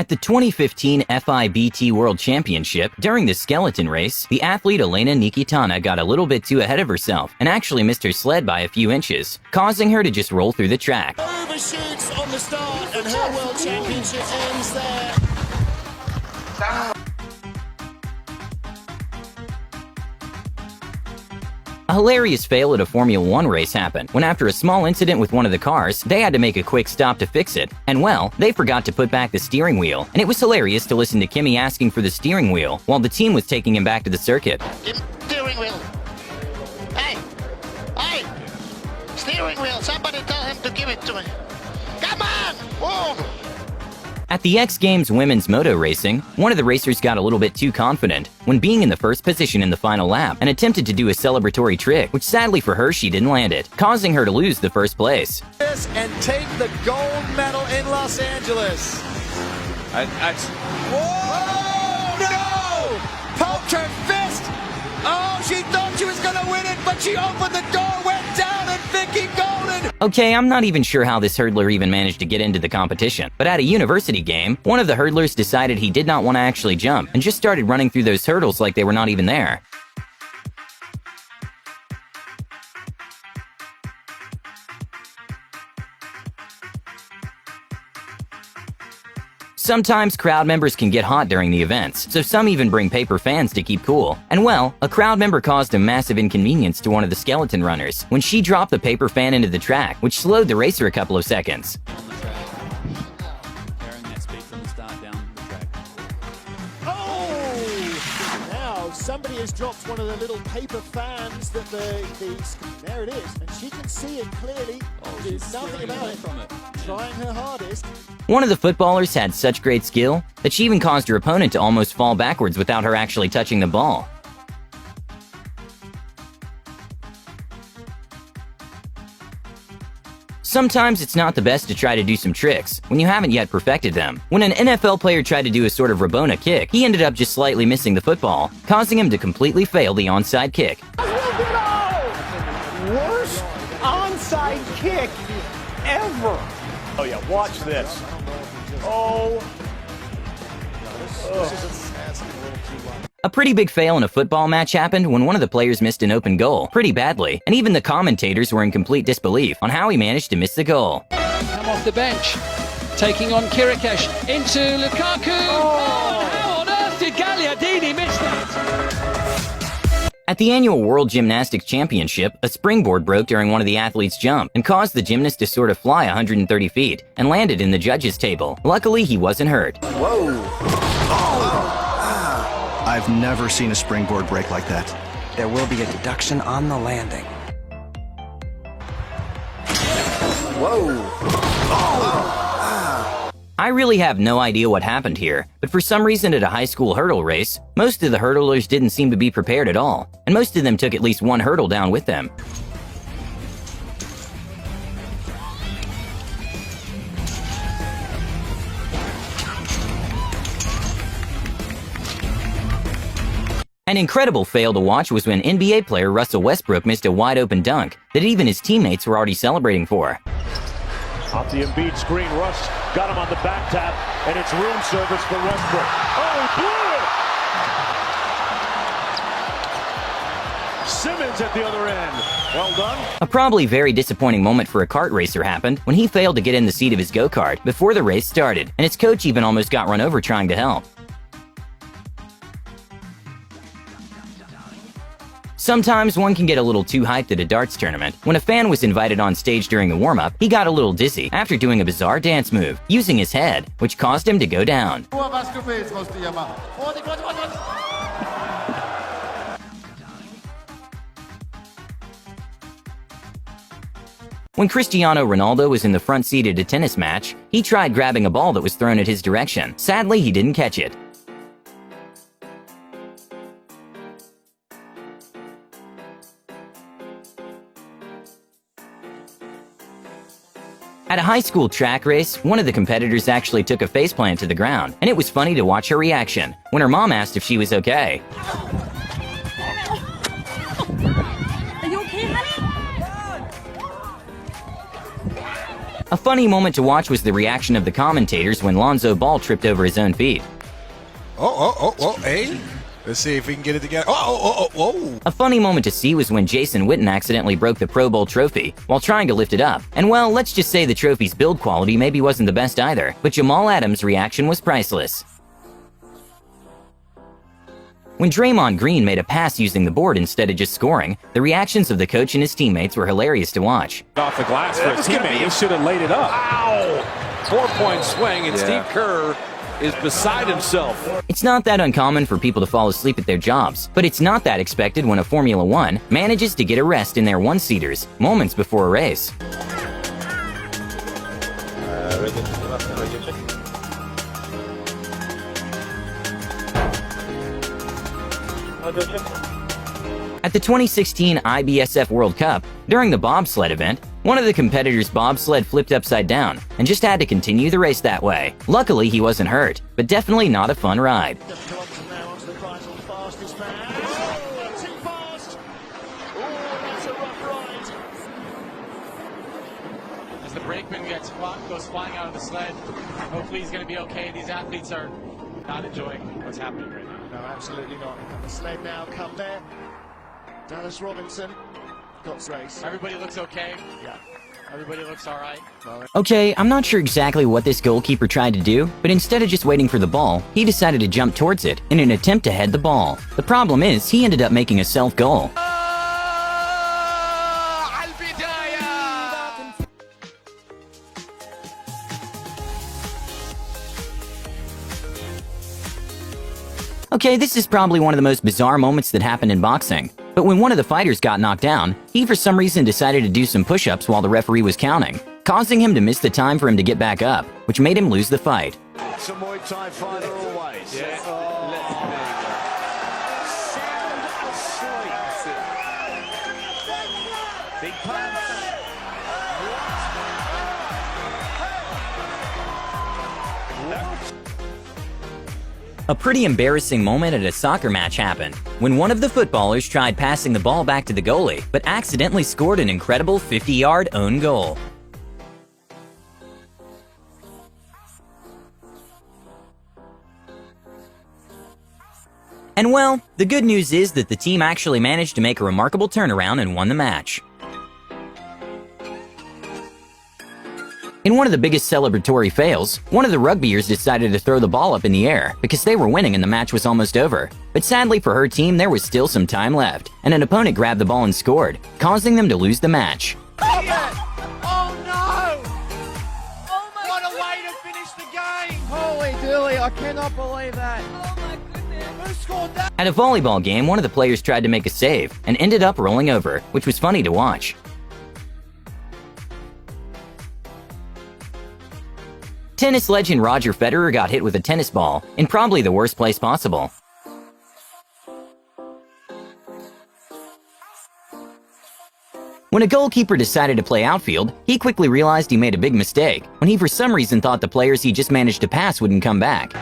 At the 2015 FIBT World Championship, during the skeleton race, the athlete Elena Nikitana got a little bit too ahead of herself and actually missed her sled by a few inches, causing her to just roll through the track. Overshoots on the start and her World Championship ends there. A hilarious fail at a Formula 1 race happened when, after a small incident with one of the cars, they had to make a quick stop to fix it. And well, they forgot to put back the steering wheel, and it was hilarious to listen to Kimi asking for the steering wheel while the team was taking him back to the circuit. Steering wheel. Hey! Hey! Steering wheel. Somebody tell him to give it to me. Come on! Whoa! At the X Games women's moto racing, one of the racers got a little bit too confident when being in the first position in the final lap and attempted to do a celebratory trick, which sadly for her she didn't land it, causing her to lose the first place. And take the gold medal in Los Angeles. Whoa! No! Poked her fist! Oh, she thought she was going to win it, but she opened the door, went down, and Vicky Golden! Okay, I'm not even sure how this hurdler even managed to get into the competition, but at a university game, one of the hurdlers decided he did not want to actually jump and just started running through those hurdles like they were not even there. Sometimes crowd members can get hot during the events, so some even bring paper fans to keep cool. And well, a crowd member caused a massive inconvenience to one of the skeleton runners when she dropped the paper fan into the track, which slowed the racer a couple of seconds. Oh! Now somebody has dropped one of the little paper fans that there it is, and she can see it clearly. There's nothing about it. Trying her hardest. One of the footballers had such great skill that she even caused her opponent to almost fall backwards without her actually touching the ball. Sometimes it's not the best to try to do some tricks when you haven't yet perfected them. When an NFL player tried to do a sort of Rabona kick, he ended up just slightly missing the football, causing him to completely fail the onside kick. Worst onside kick ever. Oh yeah, watch this. Oh. A pretty big fail in a football match happened when one of the players missed an open goal pretty badly, and even the commentators were in complete disbelief on how he managed to miss the goal. Come off the bench, taking on Kirikesh into Lukaku. Oh, how on earth did Gagliardini miss that? At the annual World Gymnastics Championship, a springboard broke during one of the athletes' jump and caused the gymnast to sort of fly 130 feet and landed in the judges' table. Luckily, he wasn't hurt. Whoa. Oh. I've never seen a springboard break like that. There will be a deduction on the landing. Whoa. I really have no idea what happened here, but for some reason at a high school hurdle race, most of the hurdlers didn't seem to be prepared at all, and most of them took at least one hurdle down with them. An incredible fail to watch was when NBA player Russell Westbrook missed a wide-open dunk that even his teammates were already celebrating for. Off the Embiid screen, Russ got him on the back tap, and it's room service for Westbrook. Oh, he blew it! Simmons at the other end. Well done. A probably very disappointing moment for a kart racer happened when he failed to get in the seat of his go-kart before the race started, and his coach even almost got run over trying to help. Sometimes one can get a little too hyped at a darts tournament. When a fan was invited on stage during the warm-up, he got a little dizzy after doing a bizarre dance move, using his head, which caused him to go down. When Cristiano Ronaldo was in the front seat at a tennis match, he tried grabbing a ball that was thrown at his direction. Sadly, he didn't catch it. At a high school track race, one of the competitors actually took a faceplant to the ground, and it was funny to watch her reaction when her mom asked if she was okay. A funny moment to watch was the reaction of the commentators when Lonzo Ball tripped over his own feet. Hey. Let's see if we can get it together. Oh. A funny moment to see was when Jason Witten accidentally broke the Pro Bowl trophy while trying to lift it up. And well, let's just say the trophy's build quality maybe wasn't the best either, but Jamal Adams' reaction was priceless. When Draymond Green made a pass using the board instead of just scoring, the reactions of the coach and his teammates were hilarious to watch. Off the glass for his teammate. He should have laid it up. Ow! 4-point swing, and Steve Kerr is beside himself. It's not that uncommon for people to fall asleep at their jobs, but it's not that expected when a Formula One manages to get a rest in their one-seaters moments before a race. At the 2016 IBSF World Cup, during the bobsled event, one of the competitors' bobsled flipped upside down and just had to continue the race that way. Luckily, he wasn't hurt, but definitely not a fun ride. As the brakeman goes flying out of the sled, hopefully he's going to be okay. These athletes are not enjoying what's happening right now. No, absolutely not. And the sled now come there. Dallas Robinson got race. Everybody looks okay. Yeah. Everybody looks all right. Okay, I'm not sure exactly what this goalkeeper tried to do, but instead of just waiting for the ball, he decided to jump towards it in an attempt to head the ball. The problem is, he ended up making a self-goal. Okay, this is probably one of the most bizarre moments that happened in boxing. But when one of the fighters got knocked down, he for some reason decided to do some push-ups while the referee was counting, causing him to miss the time for him to get back up, which made him lose the fight. It's a Muay Thai fighter always. Yeah. Big punch. A pretty embarrassing moment at a soccer match happened when one of the footballers tried passing the ball back to the goalie, but accidentally scored an incredible 50-yard own goal. And well, the good news is that the team actually managed to make a remarkable turnaround and won the match. In one of the biggest celebratory fails, one of the rugbyers decided to throw the ball up in the air because they were winning and the match was almost over. But sadly for her team, there was still some time left, and an opponent grabbed the ball and scored, causing them to lose the match. Oh no! Oh my what a way to finish the game! Holy dooly, I cannot believe that. Oh my goodness! Who scored that? At a volleyball game, one of the players tried to make a save and ended up rolling over, which was funny to watch. Tennis legend Roger Federer got hit with a tennis ball in probably the worst place possible. When a goalkeeper decided to play outfield, he quickly realized he made a big mistake when he for some reason thought the players he just managed to pass wouldn't come back.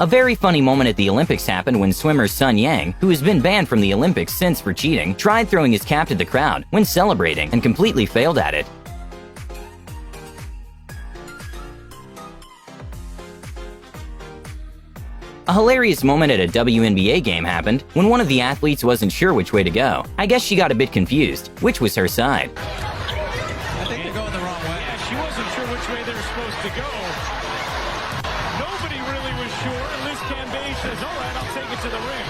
A very funny moment at the Olympics happened when swimmer Sun Yang, who has been banned from the Olympics since for cheating, tried throwing his cap to the crowd when celebrating and completely failed at it. A hilarious moment at a WNBA game happened when one of the athletes wasn't sure which way to go. I guess she got a bit confused, which was her side. I think they're going the wrong way. Yeah, she wasn't sure which way they were supposed to go. Nobody really was sure, and Liz Cambage says, all right, I'll take it to the ring.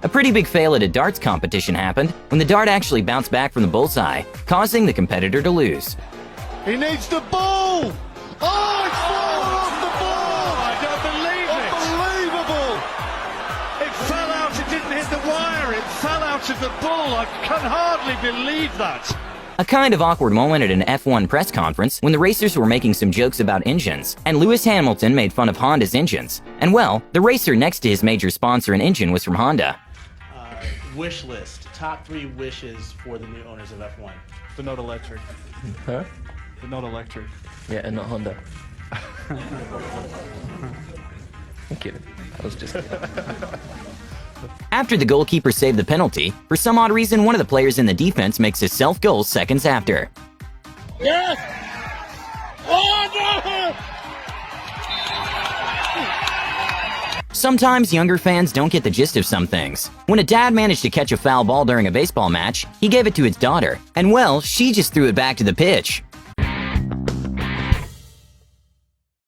A pretty big fail at a darts competition happened when the dart actually bounced back from the bullseye, causing the competitor to lose. He needs the ball! Oh, it's fallen off the ball! I don't believe it. Unbelievable! It fell out, it didn't hit the wire, it fell out of the ball. I can hardly believe that. A kind of awkward moment at an F1 press conference when the racers were making some jokes about engines, and Lewis Hamilton made fun of Honda's engines. And well, the racer next to his major sponsor and engine was from Honda. Wish list. Top 3 wishes for the new owners of F1. The Note Electric. Huh? The Note Electric. Yeah, and not Honda. I'm kidding. I was just kidding. After the goalkeeper saved the penalty, for some odd reason, one of the players in the defense makes his self-goal seconds after. Yes! Oh, no! Sometimes younger fans don't get the gist of some things. When a dad managed to catch a foul ball during a baseball match, he gave it to his daughter, and well, she just threw it back to the pitch.